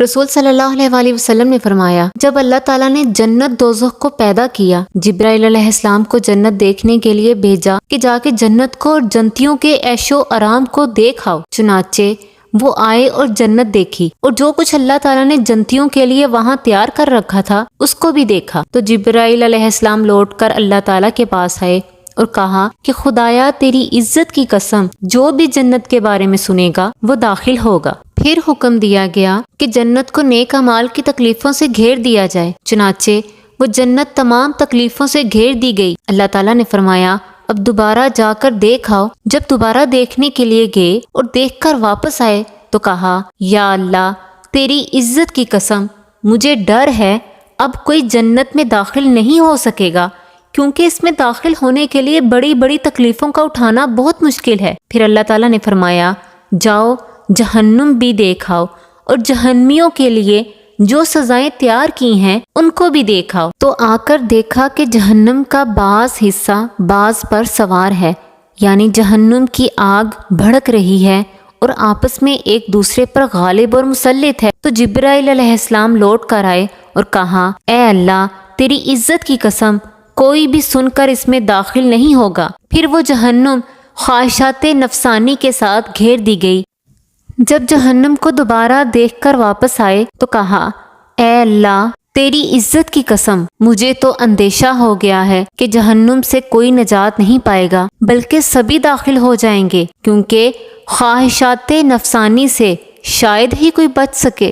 رسول صلی اللہ علیہ وآلہ وسلم نے فرمایا، جب اللہ تعالیٰ نے جنت دوزخ کو پیدا کیا، جبرائیل علیہ السلام کو جنت دیکھنے کے لیے بھیجا کہ جا کے جنت کو اور جنتیوں کے عیش و آرام کو دیکھ آؤ۔ چنانچہ وہ آئے اور جنت دیکھی، اور جو کچھ اللہ تعالیٰ نے جنتیوں کے لیے وہاں تیار کر رکھا تھا اس کو بھی دیکھا۔ تو جبرائیل علیہ السلام لوٹ کر اللہ تعالیٰ کے پاس آئے اور کہا کہ خدایا تیری عزت کی قسم، جو بھی جنت کے بارے میں سنے گا وہ داخل ہوگا۔ پھر حکم دیا گیا کہ جنت کو نیک اعمال کی تکلیفوں سے گھیر دیا جائے، چنانچہ وہ جنت تمام تکلیفوں سے گھیر دی گئی۔ اللہ تعالیٰ نے فرمایا، اب دوبارہ جا کر دیکھ آؤ۔ جب دوبارہ دیکھنے کے لیے گئے اور دیکھ کر واپس آئے تو کہا، یا اللہ تیری عزت کی قسم، مجھے ڈر ہے اب کوئی جنت میں داخل نہیں ہو سکے گا، کیونکہ اس میں داخل ہونے کے لیے بڑی بڑی تکلیفوں کا اٹھانا بہت مشکل ہے۔ پھر اللہ تعالیٰ نے فرمایا، جاؤ جہنم بھی دیکھ آؤ، اور جہنمیوں کے لیے جو سزائیں تیار کی ہیں ان کو بھی دیکھاؤ۔ تو آ کر دیکھا کہ جہنم کا بعض حصہ بعض پر سوار ہے، یعنی جہنم کی آگ بھڑک رہی ہے اور آپس میں ایک دوسرے پر غالب اور مسلط ہے۔ تو جبرائیل علیہ السلام لوٹ کر آئے اور کہا، اے اللہ تیری عزت کی قسم، کوئی بھی سن کر اس میں داخل نہیں ہوگا۔ پھر وہ جہنم خواہشات نفسانی کے ساتھ گھیر دی گئی۔ جب جہنم کو دوبارہ دیکھ کر واپس آئے تو کہا، اے اللہ تیری عزت کی قسم، مجھے تو اندیشہ ہو گیا ہے کہ جہنم سے کوئی نجات نہیں پائے گا، بلکہ سبھی داخل ہو جائیں گے، کیونکہ خواہشات نفسانی سے شاید ہی کوئی بچ سکے۔